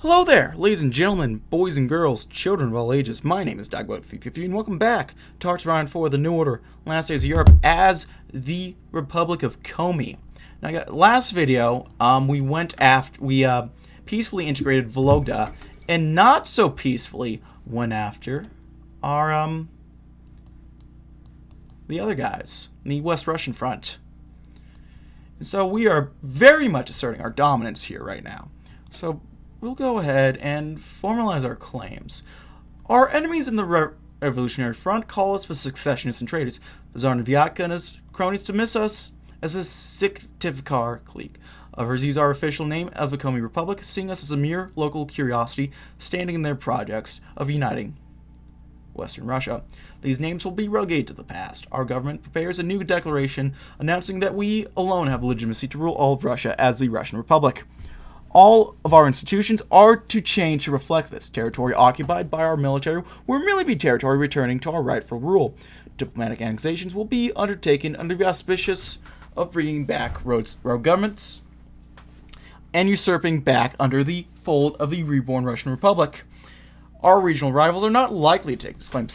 Hello there, ladies and gentlemen, boys and girls, children of all ages. My name is DB333, and welcome back to Arcs Round 4 the New Order, Last Days of Europe, as the Republic of Komi. Now, last video, we peacefully integrated Vologda, and not so peacefully went after our, the other guys, the West Russian front. And so we are very much asserting our dominance here right now. So we'll go ahead and formalize our claims. Our enemies in the Revolutionary Front call us the secessionists and traitors. The Tsar and Vyatka and his cronies dismiss us as the Syktyvkar clique. Others use our official name of the Komi Republic, seeing us as a mere local curiosity standing in their projects of uniting Western Russia. These names will be relegated to the past. Our government prepares a new declaration announcing that we alone have legitimacy to rule all of Russia as the Russian Republic. All of our institutions are to change to reflect this. Territory occupied by our military will merely be territory returning to our rightful rule. Diplomatic annexations will be undertaken under the auspices of bringing back rogue governments and usurping back under the fold of the reborn Russian Republic. Our regional rivals are not likely to take this claim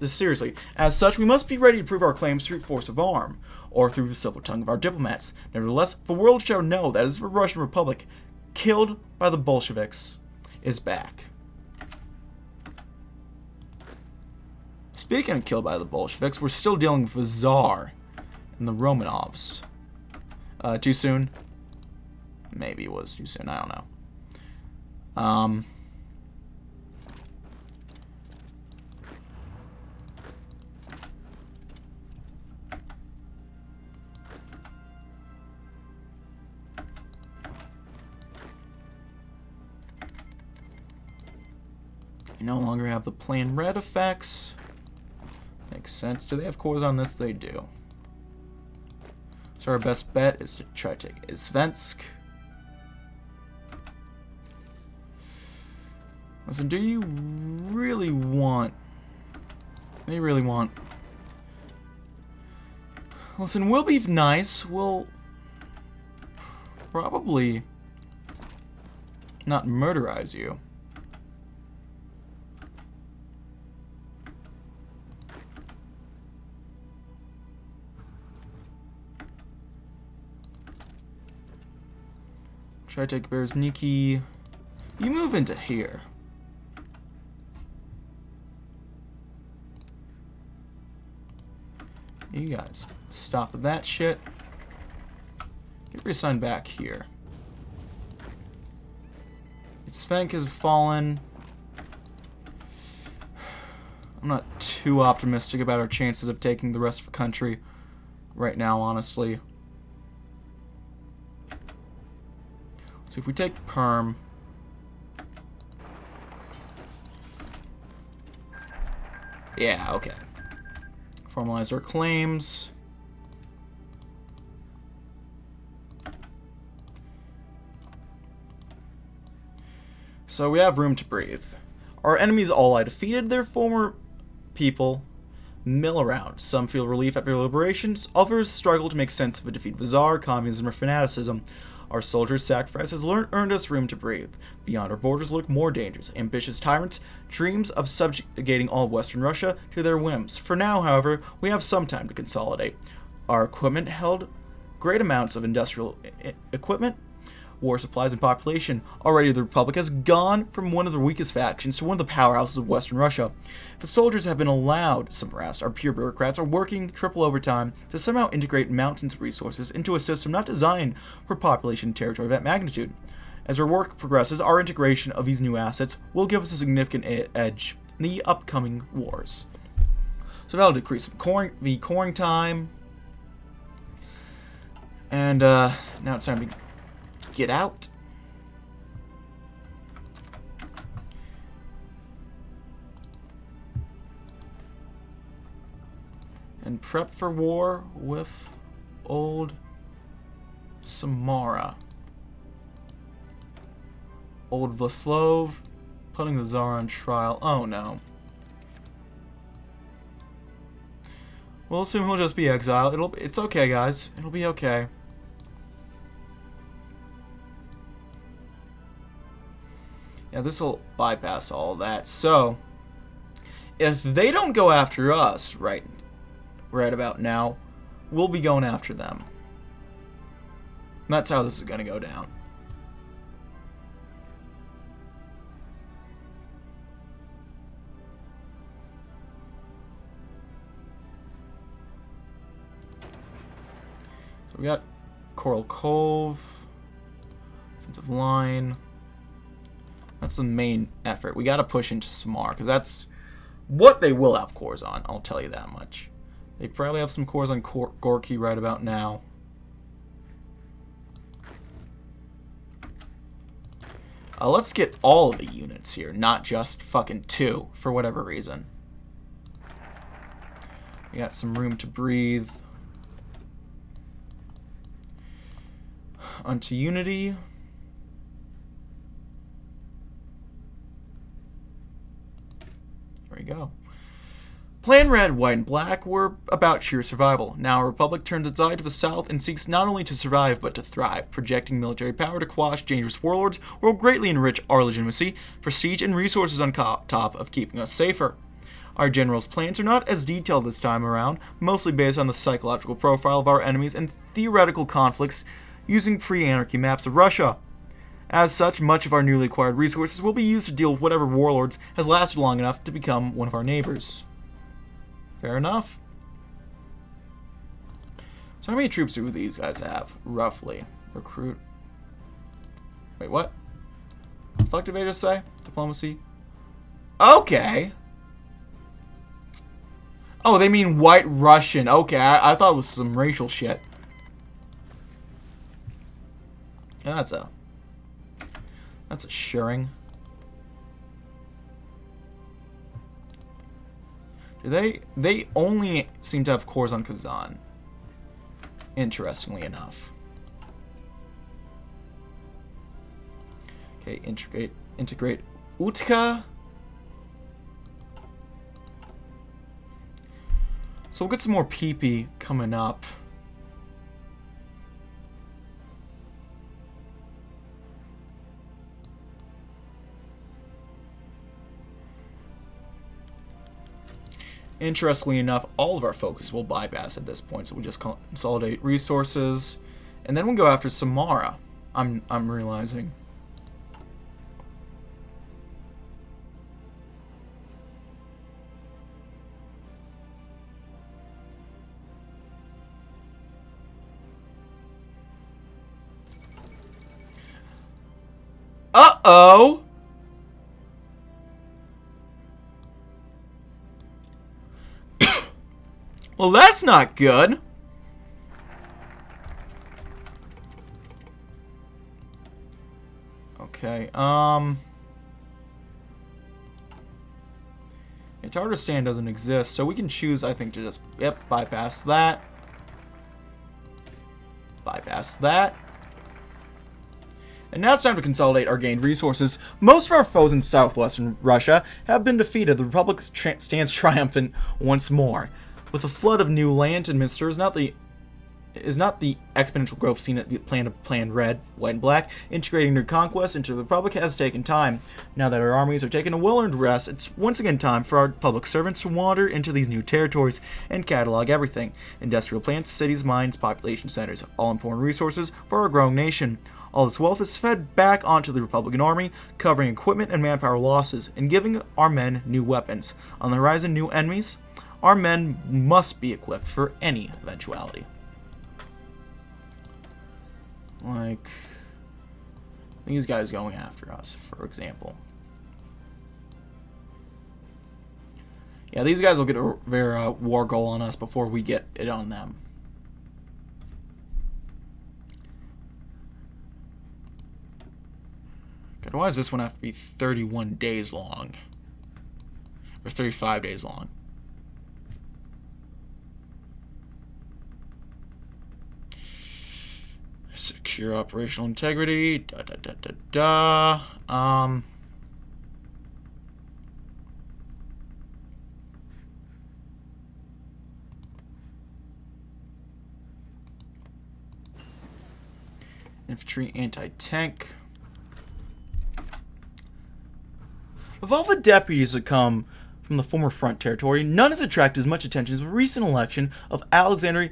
seriously. As such, we must be ready to prove our claims through force of arm, or through the silver tongue of our diplomats. Nevertheless, the world shall know that the Russian Republic, killed by the Bolsheviks, is back. Speaking of killed by the Bolsheviks, we're still dealing with the Tsar and the Romanovs. Too soon? Maybe it was too soon, I don't know. We no longer have the plain red effects. Makes sense. Do they have cores on this? They do. So our best bet is to try to take Svensk. Listen, do you really want... They really want... Listen, we'll be nice. We'll probably not murderize you. Try to take Berzniki. You move into here. You guys stop that shit. Get reassigned back here. Svenk has fallen. I'm not too optimistic about our chances of taking the rest of the country right now, honestly. So if we take Perm, yeah, okay. Formalized our claims. So we have room to breathe. Our enemies all lie defeated. Their former people mill around. Some feel relief at their liberations. Others struggle to make sense of a defeat of the Tsar, communism, or fanaticism. Our soldiers' sacrifice has earned us room to breathe. Beyond our borders look more dangers. Ambitious tyrants dreams of subjugating all of Western Russia to their whims. For now, however, we have some time to consolidate. Our equipment held great amounts of industrial equipment, war supplies, and population. Already the Republic has gone from one of the weakest factions to one of the powerhouses of Western Russia. The soldiers have been allowed some rest. Our pure bureaucrats are working triple overtime to somehow integrate mountains resources into a system not designed for population and territory of that magnitude. As our work progresses, our integration of these new assets will give us a significant edge in the upcoming wars. So that'll decrease the coring time. And now it's time to get out. And prep for war with old Samara. Old Vlaslov putting the Tsar on trial. Oh no. We'll assume he'll just be exiled. It's okay, guys. It'll be okay. Yeah, this will bypass all that. So, if they don't go after us right about now, we'll be going after them. And that's how this is going to go down. So we got Coral Cove, offensive line. That's the main effort. We got to push into Samar, because that's what they will have cores on, I'll tell you that much. They probably have some cores on Gorky right about now. Let's get all of the units here, not just fucking 2, for whatever reason. We got some room to breathe. Onto Unity. There we go. Plan Red, White, and Black were about sheer survival. Now, our Republic turns its eye to the south and seeks not only to survive, but to thrive. Projecting military power to quash dangerous warlords will greatly enrich our legitimacy, prestige, and resources on top of keeping us safer. Our general's plans are not as detailed this time around, mostly based on the psychological profile of our enemies and theoretical conflicts using pre-anarchy maps of Russia. As such, much of our newly acquired resources will be used to deal with whatever warlords has lasted long enough to become one of our neighbors. Fair enough. So how many troops do these guys have, roughly? Recruit. Wait, what? What the fuck did they just say? Diplomacy. Okay. Oh, they mean White Russian. Okay, I thought it was some racial shit. Yeah, that's assuring. They only seem to have cores on Kazan. Interestingly enough. Okay, integrate Utka. So we'll get some more PP coming up. Interestingly enough, all of our focus will bypass at this point, so we just consolidate resources, and then we'll go after Samara. I'm realizing. Uh-oh! Well, that's not good. Okay, Tatarstan doesn't exist, so we can choose, I think, to just, bypass that. Bypass that. And now it's time to consolidate our gained resources. Most of our foes in southwestern Russia have been defeated. The Republic stands triumphant once more. With a flood of new land to administer is not the exponential growth seen at Plan Red, White, and Black. Integrating new conquests into the Republic has taken time. Now that our armies are taking a well-earned rest, it's once again time for our public servants to wander into these new territories and catalog everything. Industrial plants, cities, mines, population centers, all important resources for our growing nation. All this wealth is fed back onto the Republican Army, covering equipment and manpower losses, and giving our men new weapons. On the horizon, new enemies. Our men must be equipped for any eventuality. Like these guys going after us, for example. Yeah, these guys will get their war goal on us before we get it on them. God, why does this one have to be 31 days long? Or 35 days long? Secure operational integrity. Infantry anti-tank. Of all the deputies that come from the former front territory, none has attracted as much attention as the recent election of Alexander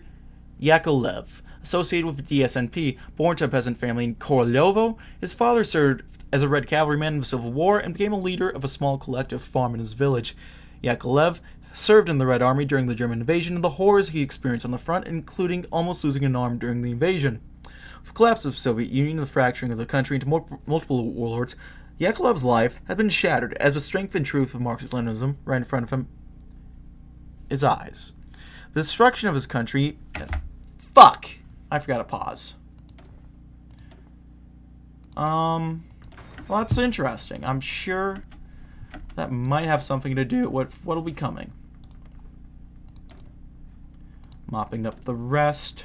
Yakovlev, associated with the DSNP. Born to a peasant family in Korolevo, his father served as a Red Cavalryman in the Civil War and became a leader of a small collective farm in his village. Yakovlev served in the Red Army during the German invasion and the horrors he experienced on the front, including almost losing an arm during the invasion. With the collapse of the Soviet Union and the fracturing of the country into multiple warlords, Yakovlev's life had been shattered as the strength and truth of Marxist-Leninism right in front of his eyes. The destruction of his country... Fuck! I forgot to pause. Well, that's interesting. I'm sure that might have something to do with what'll be coming. Mopping up the rest.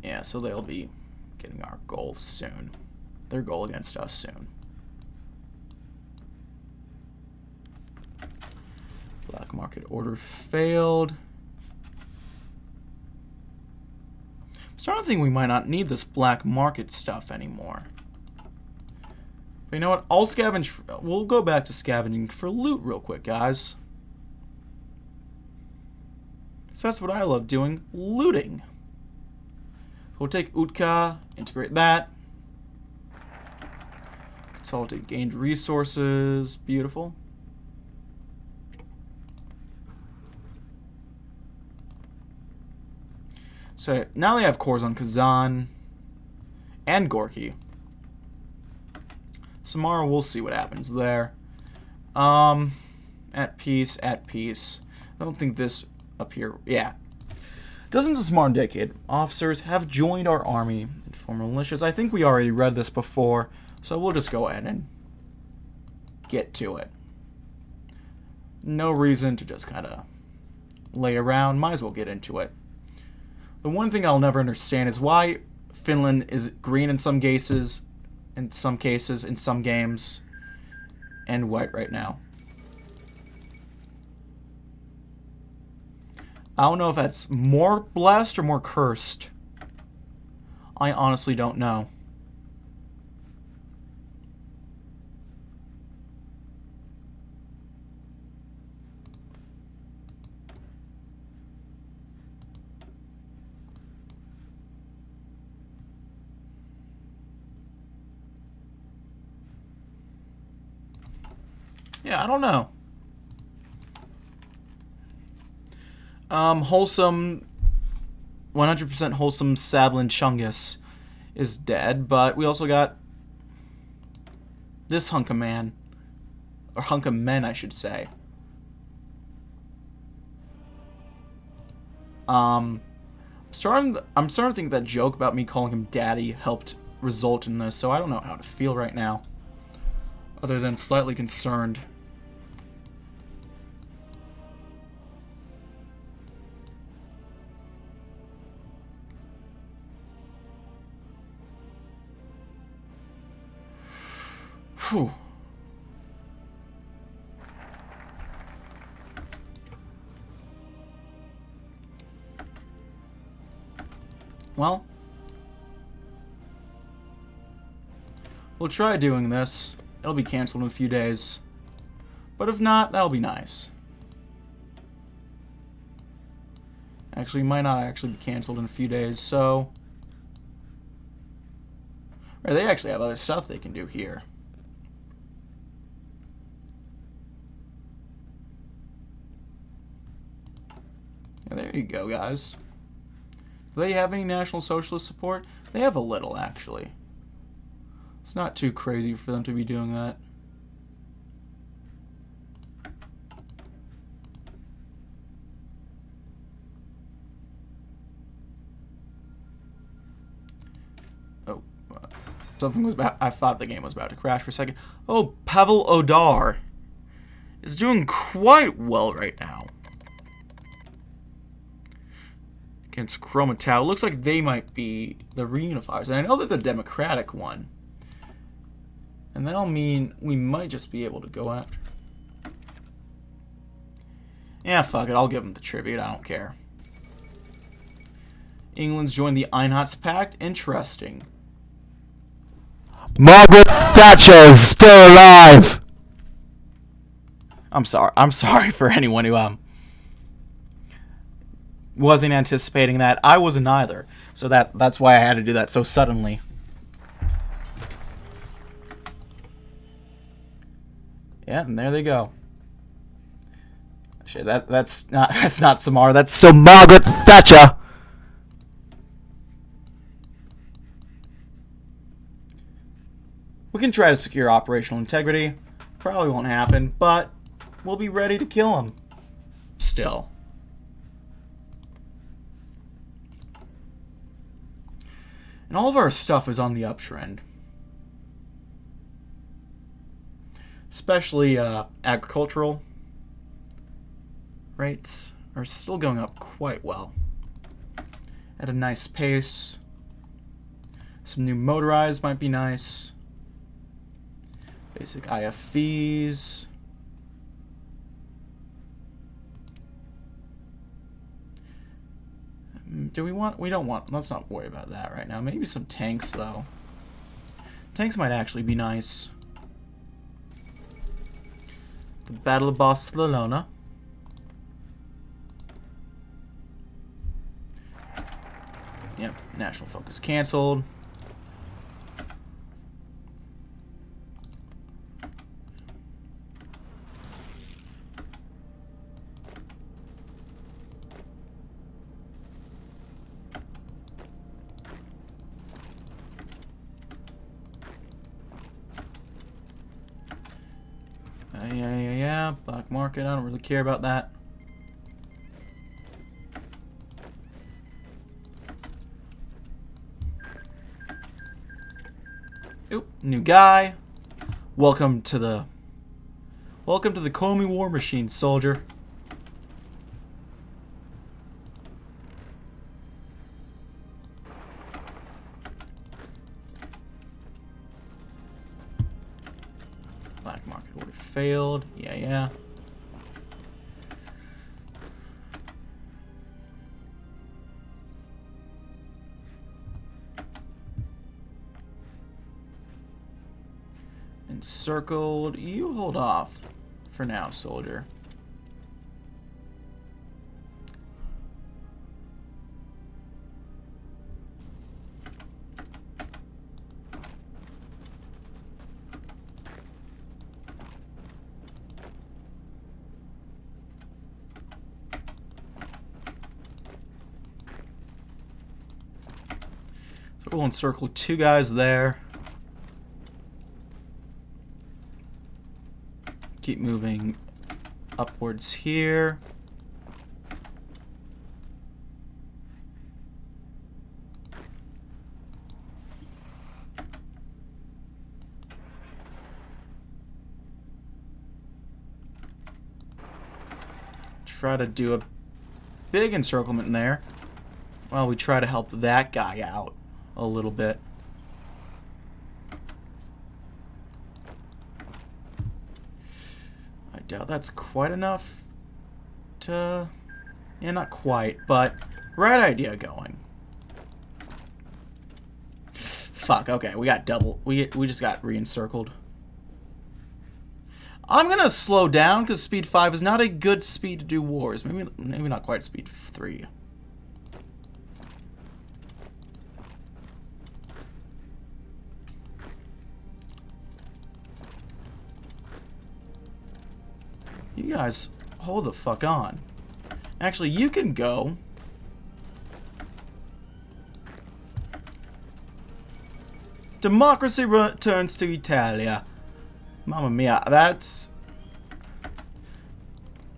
Yeah, so they'll be getting our goal soon. Their goal against us soon. Black market order failed. I'm starting to think we might not need this black market stuff anymore. But you know what? I'll scavenge. We'll go back to scavenging for loot real quick, guys. So that's what I love doing, looting. We'll take Utka, integrate that. Consolidate gained resources. Beautiful. So now they have cores on Kazan and Gorky. Samara, we'll see what happens there. At peace, at peace. I don't think this up here. Yeah. Dozens of smart decade officers have joined our army and former militias. I think we already read this before, so we'll just go ahead and get to it. No reason to just kind of lay around. Might as well get into it. The one thing I'll never understand is why Finland is green in some cases, in some games, and white right now. I don't know if that's more blessed or more cursed. I honestly don't know. Yeah, I don't know. Wholesome, 100% wholesome Sablin Chungus is dead, but we also got this hunk of man, or hunk of men, I should say. I'm starting to think that joke about me calling him daddy helped result in this, so I don't know how to feel right now, other than slightly concerned. Whew. Well, we'll try doing this. It'll be canceled in a few days. But if not, that'll be nice. Actually, might not actually be canceled in a few days, so... Or they actually have other stuff they can do here. Yeah, there you go, guys. Do they have any National Socialist support? They have a little, actually. It's not too crazy for them to be doing that. Oh, something was about... I thought the game was about to crash for a second. Oh, Pavel Odar is doing quite well right now. Against Chromatow. Looks like they might be the reunifiers. And I know they're the Democratic one. And that'll mean we might just be able to go after. Yeah, fuck it. I'll give them the tribute. I don't care. England's joined the Einheitspact. Interesting. Margaret Thatcher is still alive! I'm sorry for anyone who wasn't anticipating that. I wasn't either. So that's why I had to do that so suddenly. Yeah, and there they go. Shit, that's not Samara. That's So Margaret Thatcher! We can try to secure operational integrity. Probably won't happen, but we'll be ready to kill him. Still. And all of our stuff is on the uptrend. Especially agricultural rates are still going up quite well. At a nice pace. Some new motorized might be nice. Basic IFVs. Do we want... We don't want... Let's not worry about that right now. Maybe some tanks, though. Tanks might actually be nice. The Battle of Barcelona. Yep, national focus canceled. Yeah. Black market, I don't really care about that. Oop, new guy. Welcome to the Komi war machine, soldier. Black market order failed. Yeah. Encircled. You hold off for now, soldier. So we'll encircle 2 guys there. Keep moving upwards here. Try to do a big encirclement in there while we try to help that guy out a little bit. I doubt that's quite enough to... Yeah, not quite, but right idea going. Fuck, okay, we got double... We just got re-encircled. I'm gonna slow down because speed 5 is not a good speed to do wars. Maybe not quite speed 3. You guys, hold the fuck on. Actually, you can go. Democracy returns to Italia. Mamma mia, that's...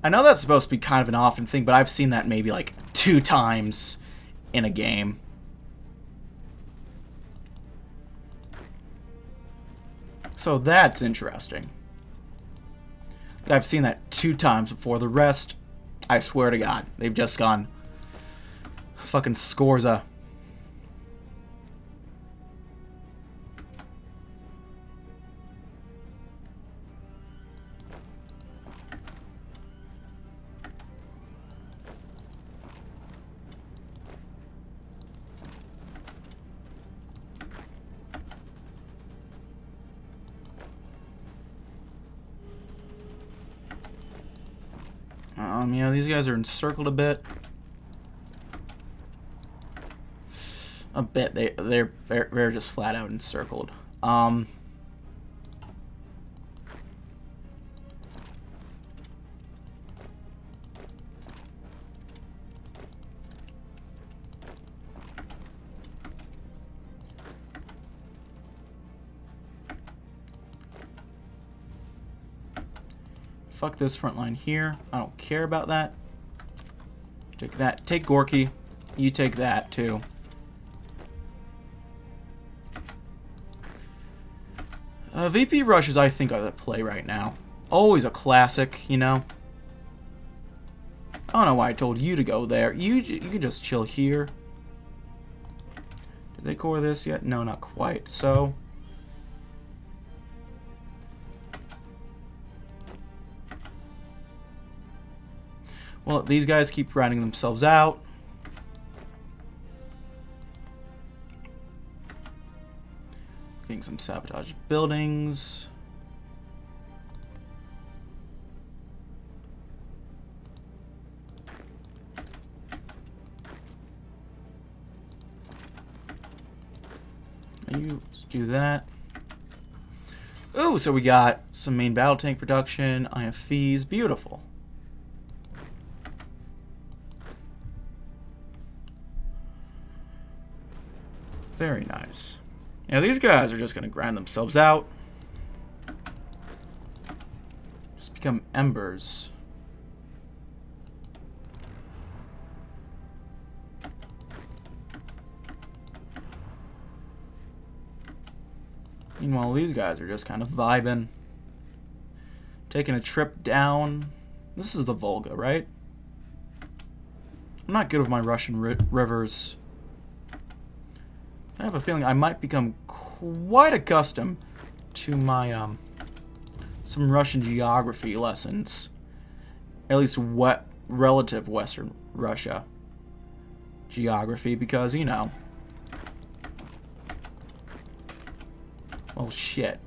I know that's supposed to be kind of an often thing, but I've seen that maybe like 2 times in a game. So that's interesting. But I've seen that 2 times before. The rest, I swear to God, they've just gone fucking Scorza. Yeah, these guys are encircled a bit. A bit. They're just flat out encircled. Fuck this front line here. I don't care about that. Take that. Take Gorky. You take that, too. VP rushes, I think, are the play right now. Always a classic, you know? I don't know why I told you to go there. You can just chill here. Did they core this yet? No, not quite. So... well, these guys keep riding themselves out. Getting some sabotage buildings. And you do that. Ooh, so we got some main battle tank production, IFVs, beautiful. Very nice. Yeah, these guys are just going to grind themselves out. Just become embers. Meanwhile, these guys are just kind of vibing. Taking a trip down. This is the Volga, right? I'm not good with my Russian rivers. I have a feeling I might become quite accustomed to my some Russian geography lessons. At least relative Western Russia geography, because, you know. Well, shit.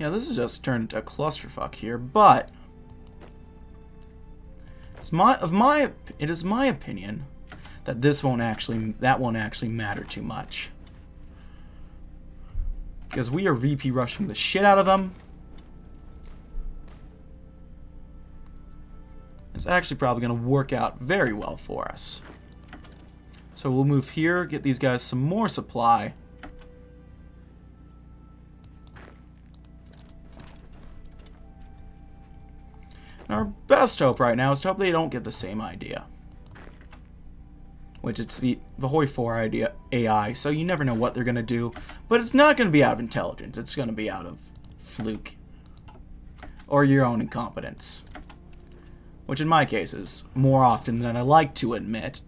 Yeah, this has just turned into a clusterfuck here, but it is my opinion that that won't actually matter too much. Because we are VP rushing the shit out of them. It's actually probably going to work out very well for us. So we'll move here, get these guys some more supply. And our best hope right now is to hope they don't get the same idea. Which it's the HoI 4 idea AI, so you never know what they're going to do. But it's not going to be out of intelligence, it's going to be out of fluke. Or your own incompetence. Which in my case is more often than I like to admit.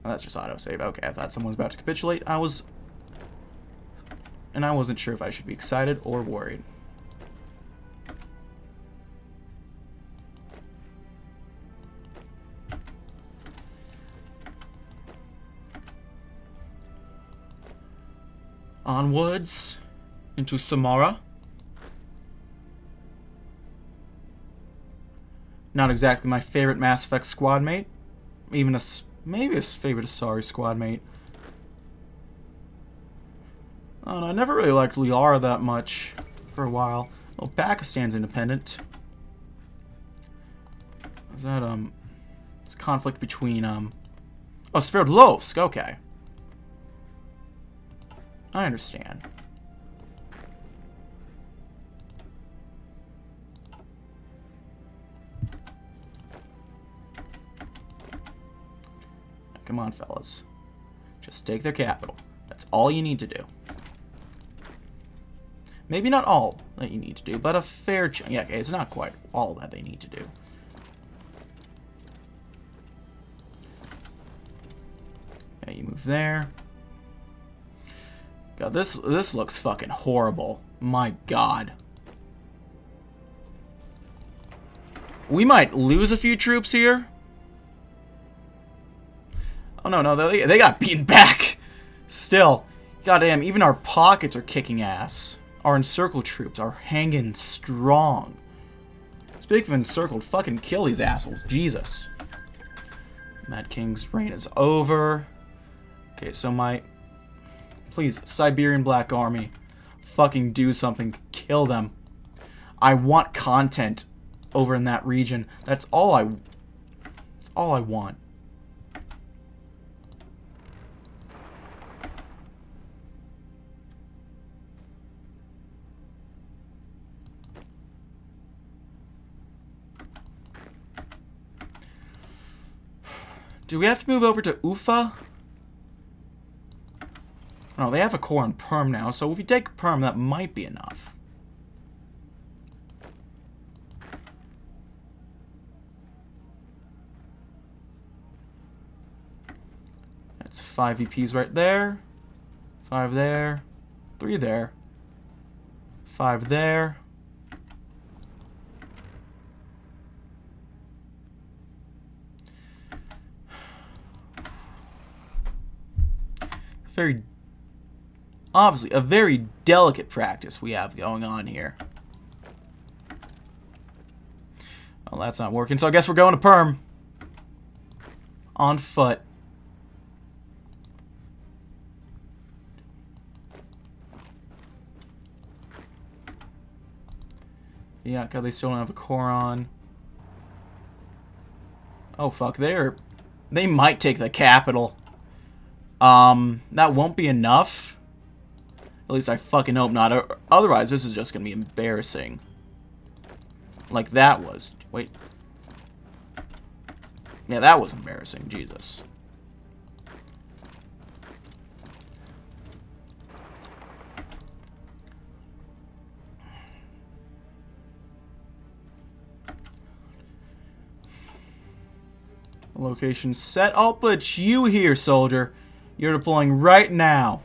Oh, that's just autosave. Okay, I thought someone was about to capitulate. I wasn't sure if I should be excited or worried. Onwards into Samara. Not exactly my favorite Mass Effect squad mate. Even maybe a favorite Asari squad mate. I don't know, I never really liked Liara that much for a while. Well, Pakistan's independent. Is that, it's conflict between, oh, Sverdlovsk, okay. I understand. Come on, fellas. Just take their capital. That's all you need to do. Maybe not all that you need to do, but a fair chunk. Yeah, okay, it's not quite all that they need to do. Yeah, you move there. God, this looks fucking horrible. My God. We might lose a few troops here. Oh, no, they got beaten back. Still. Goddamn, even our pockets are kicking ass. Our encircled troops are hanging strong. Speaking of encircled, fucking kill these assholes. Jesus. Mad King's reign is over. Okay, so my... Please, Siberian Black Army. Fucking do something. Kill them. I want content over in that region. That's all I want. Do we have to move over to Ufa? No, they have a core on Perm now, so if you take Perm, that might be enough. That's 5 VPs right there. 5 there. 3 there. 5 there. Obviously, a very delicate practice we have going on here. Well, that's not working, so I guess we're going to Perm. On foot. Yeah, God, they still don't have a core on. Oh, fuck, they might take the capital. That won't be enough. At least I fucking hope not. Otherwise, this is just gonna be embarrassing. Like that was. Wait. Yeah, that was embarrassing. Jesus. Location set. I'll put you here, soldier. You're deploying right now.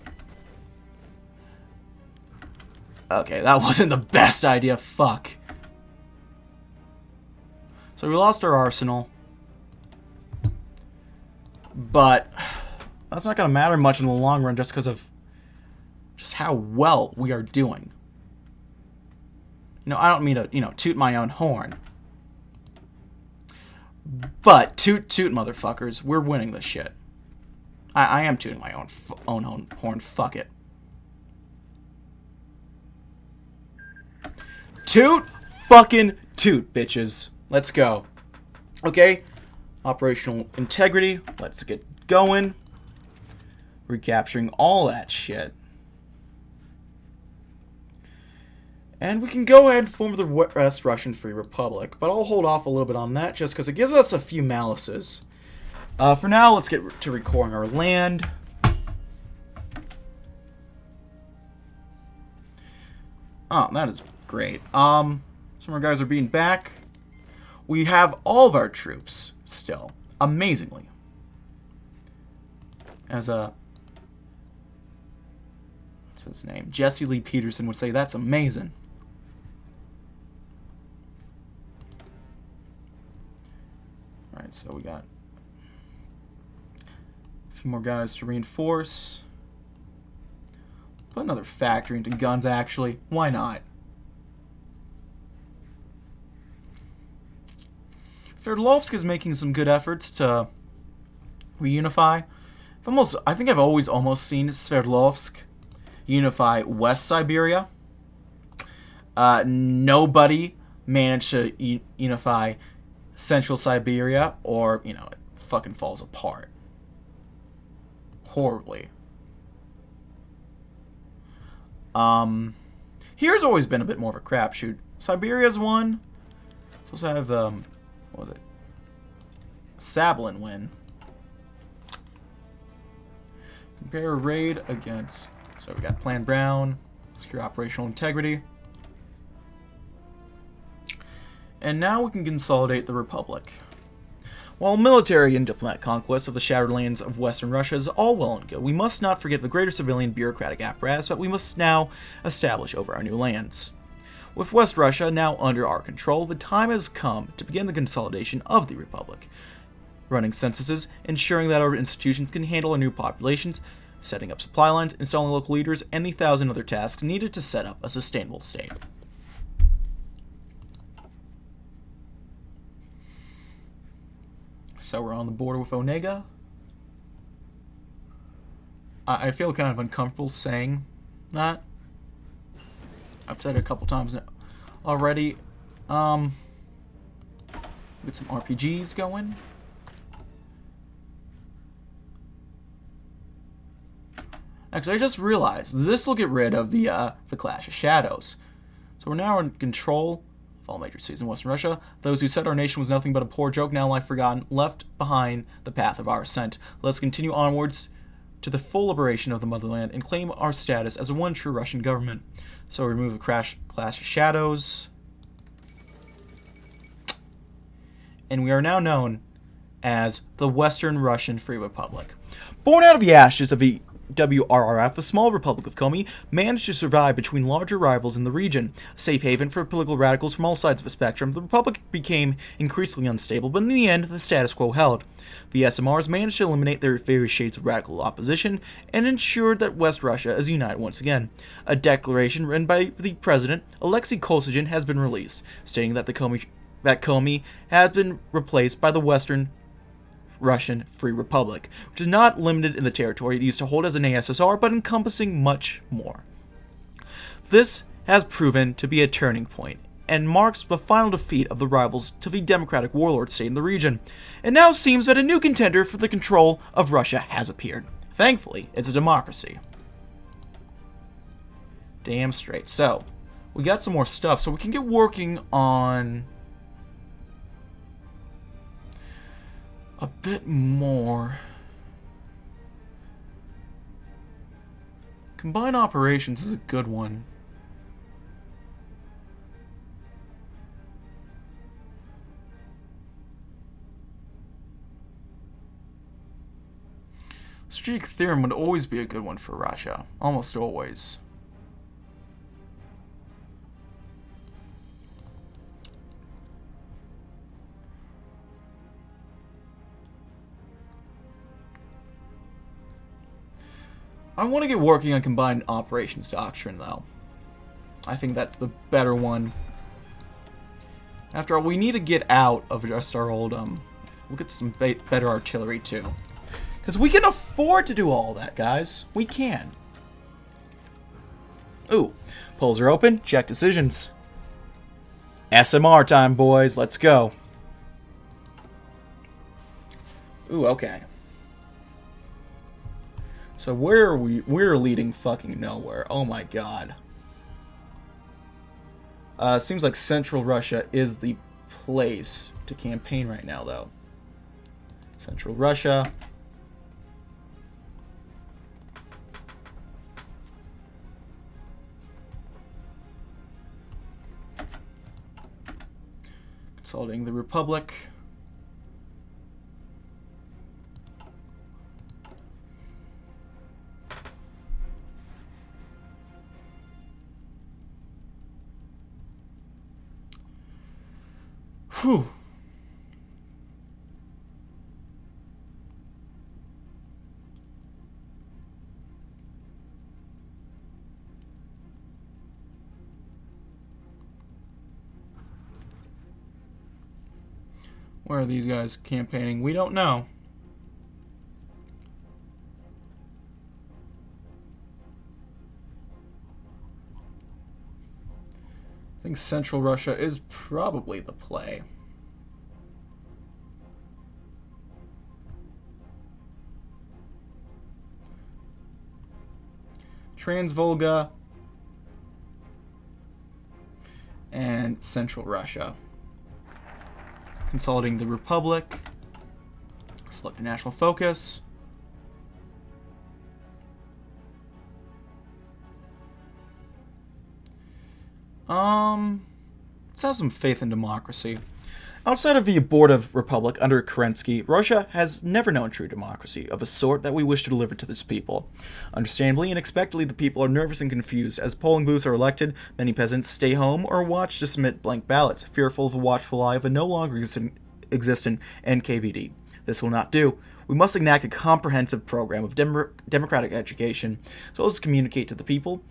Okay, that wasn't the best idea. Fuck. So we lost our arsenal. But that's not going to matter much in the long run just because of just how well we are doing. You know, I don't mean to, you know, toot my own horn. But toot motherfuckers, we're winning this shit. I am tooting my own horn. Fuck it. Toot fucking toot, bitches. Let's go. Okay. Operational integrity. Let's get going. Recapturing all that shit. And we can go ahead and form the West Russian Free Republic, but I'll hold off a little bit on that just because it gives us a few malices. For now, let's get to recoring our land. Oh, that is great. Some of our guys are being back. We have all of our troops still, amazingly. As what's his name? Jesse Lee Peterson would say, that's amazing. Alright, so we got a few more guys to reinforce. Put another factory into guns, actually. Why not? Sverdlovsk is making some good efforts to reunify. I think I've always almost seen Sverdlovsk unify West Siberia. Nobody managed to unify Central Siberia, or, you know, it fucking falls apart. Horribly. Here's always been a bit more of a crapshoot. Siberia's won. Supposed to have, what was it? Sablin win. Compare raid against... So we got Plan Brown, secure operational integrity. And now we can consolidate the Republic. While military and diplomatic conquest of the shattered lands of Western Russia is all well and good, we must not forget the greater civilian bureaucratic apparatus that we must now establish over our new lands. With West Russia now under our control, the time has come to begin the consolidation of the Republic. Running censuses, ensuring that our institutions can handle our new populations, setting up supply lines, installing local leaders, and the 1,000 other tasks needed to set up a sustainable state. So we're on the border with Onega. I feel kind of uncomfortable saying that. I've said it a couple times already. Get some RPGs going. Actually, I just realized this will get rid of the Clash of Shadows. So we're now in control of all major cities in Western Russia. Those who said our nation was nothing but a poor joke now lie forgotten, left behind the path of our ascent. Let's continue onwards to the full liberation of the motherland and claim our status as a one true Russian government. So remove the Clash of Shadows. And we are now known as the Western Russian Free Republic. Born out of the ashes of the WRRF, a small republic of Komi managed to survive between larger rivals in the region. A safe haven for political radicals from all sides of the spectrum, the republic became increasingly unstable, but in the end, the status quo held. The SMRs managed to eliminate their various shades of radical opposition and ensured that West Russia is united once again. A declaration written by the president, Alexei Kosygin, has been released, stating that Komi has been replaced by the Western Russian Free Republic, which is not limited in the territory it used to hold as an ASSR, but encompassing much more. This has proven to be a turning point, and marks the final defeat of the rivals to the democratic warlord state in the region. It now seems that a new contender for the control of Russia has appeared. Thankfully, it's a democracy. Damn straight. So, we got some more stuff, so we can get working on a bit more. Combined operations is a good one. Strategic theorem would always be a good one for Russia. Almost always. I want to get working on combined operations doctrine, though. I think that's the better one. After all, we need to get out of just our old, we'll get some better artillery, too. Because we can afford to do all that, guys. We can. Ooh, polls are open. Check decisions. SMR time, boys. Let's go. Ooh, okay. So where are we? We're leading fucking nowhere. Oh my god. Seems like Central Russia is the place to campaign right now, though. Central Russia. Consolidating the Republic. Whew. Where are these guys campaigning? We don't know. I think Central Russia is probably the play. Transvolga and Central Russia. Consolidating the Republic. Select a national focus. Let's have some faith in democracy. Outside of the abortive republic under Kerensky, Russia has never known true democracy of a sort that we wish to deliver to its people. Understandably and expectedly, the people are nervous and confused. As polling booths are elected, many peasants stay home or watch to submit blank ballots, fearful of the watchful eye of a no longer exist in NKVD. This will not do. We must enact a comprehensive program of democratic education, as well as communicate to the people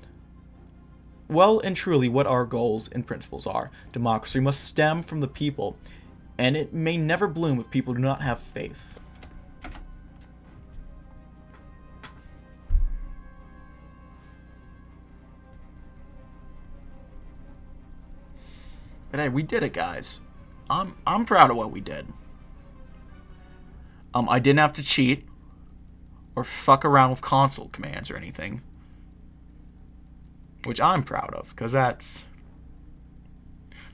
well and truly what our goals and principles are. Democracy must stem from the people, and it may never bloom if people do not have faith. But hey, we did it, guys. I'm proud of what we did. I didn't have to cheat or fuck around with console commands or anything, which I'm proud of, because that's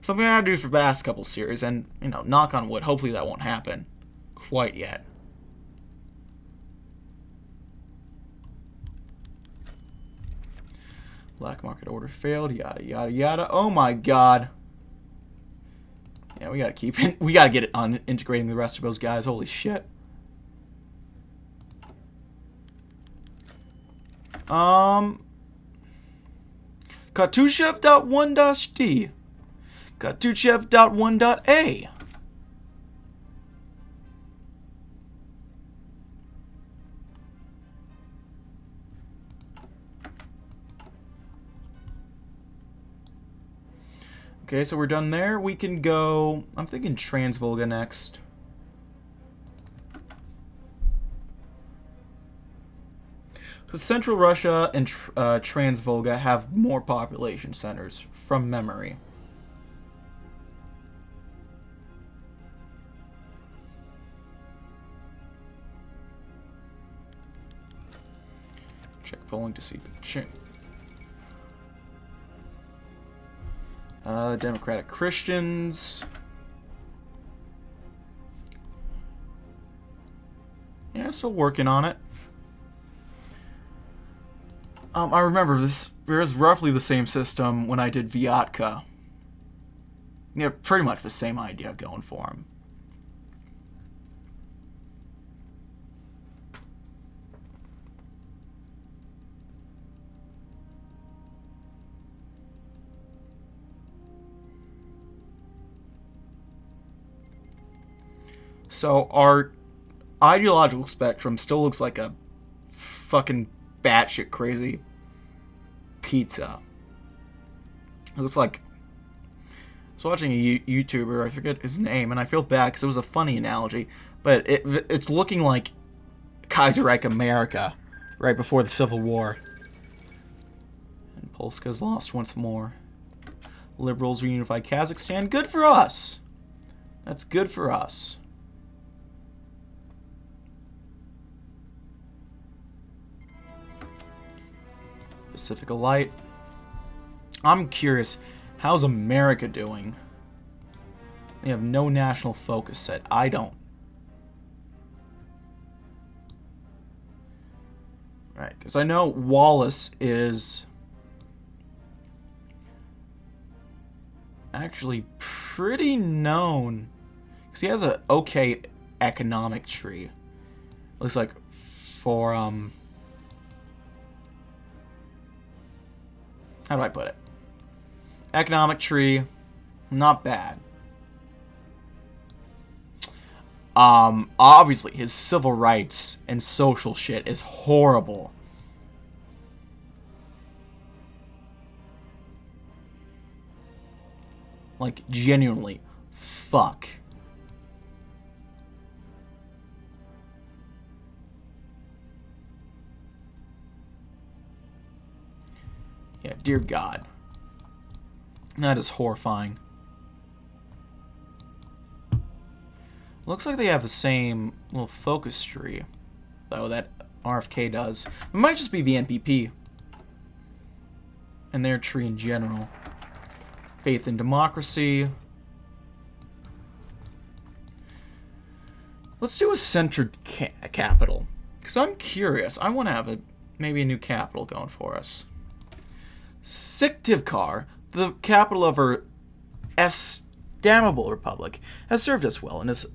something I had to do for the past couple series, and, you know, knock on wood, hopefully that won't happen quite yet. Black market order failed, yada, yada, yada. Oh my god. Yeah, we gotta keep it. We gotta get it on integrating the rest of those guys. Holy shit. Katushev.1-D. Katushev.1.A. Okay, so we're done there. We can go... I'm thinking Transvolga next. So Central Russia and Transvolga have more population centers from memory. Check polling to see the Democratic Christians. Yeah, still working on it. I remember this. There was roughly the same system when I did Vyatka. Yeah, pretty much the same idea going for him. So our ideological spectrum still looks like a fucking batshit crazy pizza. It looks like... I was watching a YouTuber, I forget his name, and I feel bad because it was a funny analogy, but it's looking like Kaiserreich America right before the Civil War. And Polska's lost once more. Liberals reunify Kazakhstan. Good for us! That's good for us. Pacific Light. I'm curious, how's America doing? They have no national focus set. I don't. Right, because I know Wallace is actually pretty known because he has a okay economic tree. Looks like for how do I put it? Economic tree, not bad. Obviously, his civil rights and social shit is horrible. Like, genuinely, fuck. Yeah, dear God. That is horrifying. Looks like they have the same little focus tree, though, that RFK does. It might just be the NPP and their tree in general. Faith in democracy. Let's do a centered capital, because I'm curious. I want to have maybe a new capital going for us. Syktyvkar, the capital of our estimable republic, has served us well and is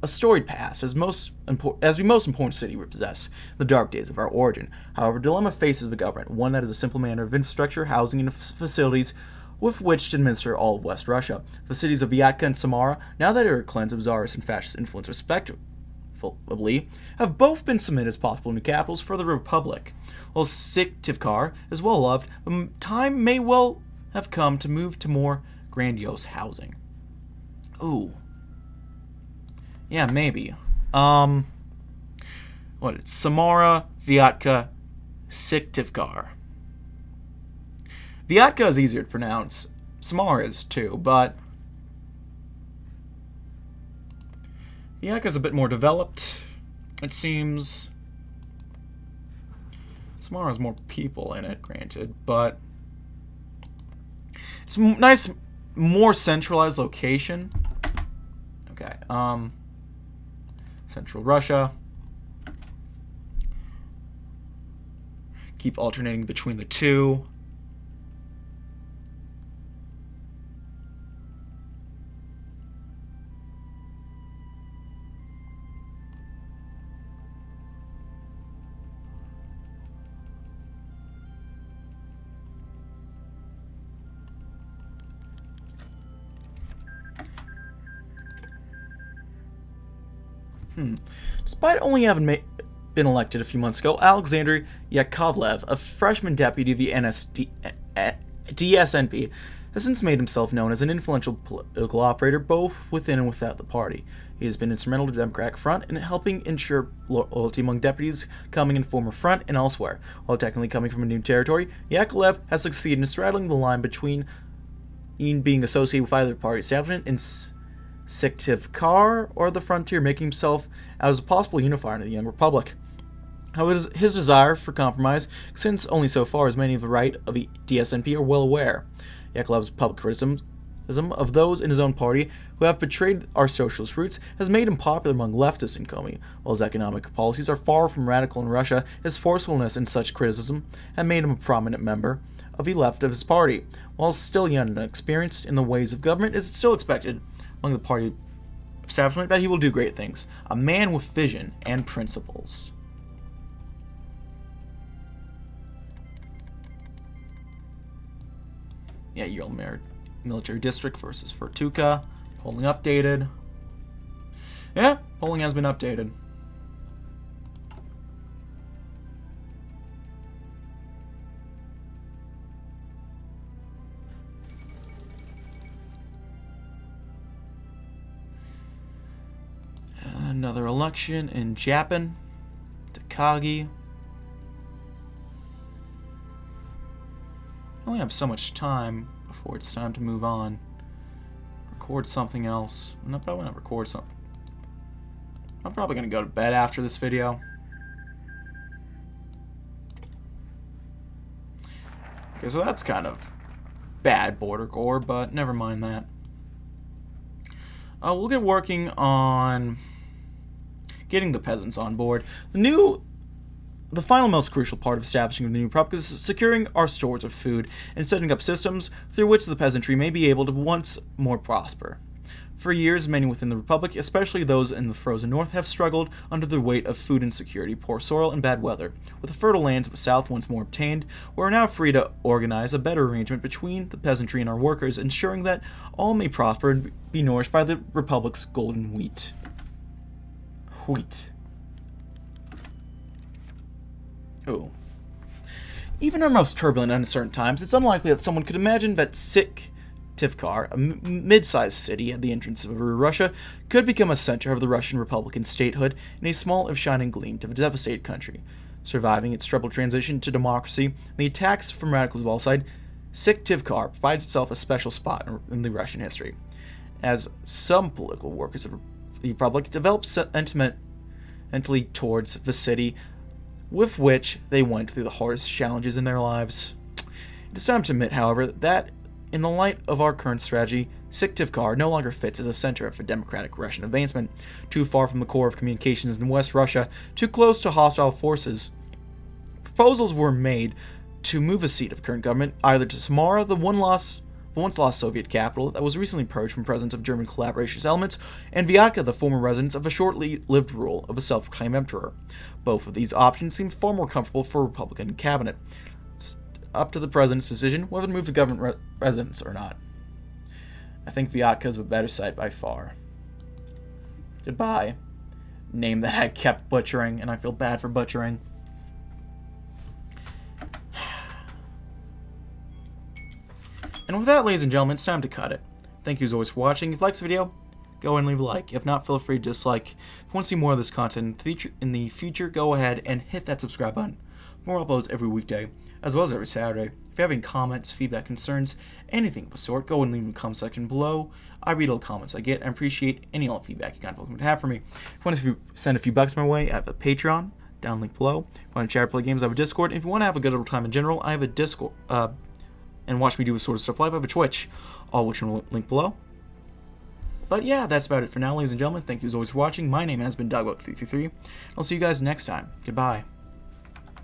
a storied past as the most important city we possess in the dark days of our origin. However, dilemma faces the government, one that is a simple matter of infrastructure, housing, and facilities, with which to administer all of West Russia. The cities of Vyatka and Samara, now that they are cleansed of Tsarist and fascist influence respectively, have both been submitted as possible new capitals for the Republic. While Syktyvkar is well loved, the time may well have come to move to more grandiose housing. Ooh. Yeah, maybe. It's Samara, Vyatka, Syktyvkar. Vyatka is easier to pronounce. Samara is too, but Vyatka is a bit more developed, it seems. Samara has more people in it, granted, but it's a nice, more centralized location. Okay, Central Russia. Keep alternating between the two. Despite only having been elected a few months ago, Alexander Yakovlev, a freshman deputy of the DSNP, has since made himself known as an influential political operator both within and without the party. He has been instrumental to the Democratic Front in helping ensure loyalty among deputies coming in former Front and elsewhere. While technically coming from a new territory, Yakovlev has succeeded in straddling the line between being associated with either party establishment in Syktyvkar or the frontier, making himself out as a possible unifier in the young republic. However, his desire for compromise extends only so far, as many of the right of the DSNP are well aware. Yakovlev's public criticism of those in his own party who have betrayed our socialist roots has made him popular among leftists in Komi. While his economic policies are far from radical in Russia, his forcefulness in such criticism has made him a prominent member of the left of his party. While still young and inexperienced in the ways of government, it is still expected among the party establishment that he will do great things. A man with vision and principles. Yeah, Ural Military District versus Vertuka. Polling updated. Yeah, polling has been updated. Another election in Japan. Takagi. I only have so much time before it's time to move on. Record something else. No, probably not record something. I'm probably going to go to bed after this video. Okay, so that's kind of bad border gore, but never mind that. We'll get working on getting the peasants on board. The final most crucial part of establishing the new republic is securing our stores of food and setting up systems through which the peasantry may be able to once more prosper. For years, many within the republic, especially those in the frozen north, have struggled under the weight of food insecurity, poor soil, and bad weather. With the fertile lands of the south once more obtained, we are now free to organize a better arrangement between the peasantry and our workers, ensuring that all may prosper and be nourished by the republic's golden wheat. Oh. Even in our most turbulent and uncertain times, it's unlikely that someone could imagine that Syktyvkar, a mid-sized city at the entrance of Russia, could become a center of the Russian Republican statehood in a small if shining gleam to the devastated country. Surviving its troubled transition to democracy and the attacks from radicals of all sides, Syktyvkar provides itself a special spot in the Russian history. As some political workers of the Republic developed sentimentally towards the city, with which they went through the hardest challenges in their lives. It is time to admit, however, that in the light of our current strategy, Syktyvkar no longer fits as a center for democratic Russian advancement. Too far from the core of communications in West Russia, too close to hostile forces. Proposals were made to move a seat of current government either to Samara, the once lost Soviet capital that was recently purged from presence of German collaborationist elements, and Vyatka, the former residence of a short-lived rule of a self-proclaimed emperor. Both of these options seem far more comfortable for a Republican cabinet. up to the president's decision whether to move to government residence or not. I think Vyatka is a better site by far. Goodbye. Name that I kept butchering, and I feel bad for butchering. And with that, ladies and gentlemen, it's time to cut it. Thank you as always for watching. If you liked this video, go ahead and leave a like. If not, feel free to dislike. If you want to see more of this content in the future, go ahead and hit that subscribe button. More uploads every weekday, as well as every Saturday. If you have any comments, feedback, concerns, anything of the sort, go ahead and leave them in the comment section below. I read all the comments I get and appreciate any all feedback you kind of have for me. If you want to send a few bucks my way, I have a Patreon, down link below. If you want to chat or play games, I have a Discord. And if you want to have a good old time in general, I have a Discord. And watch me do this sort of stuff live, I have a Twitch, all which are linked below. But yeah, that's about it for now, ladies and gentlemen. Thank you as always for watching. My name has been DB333. I'll see you guys next time. Goodbye.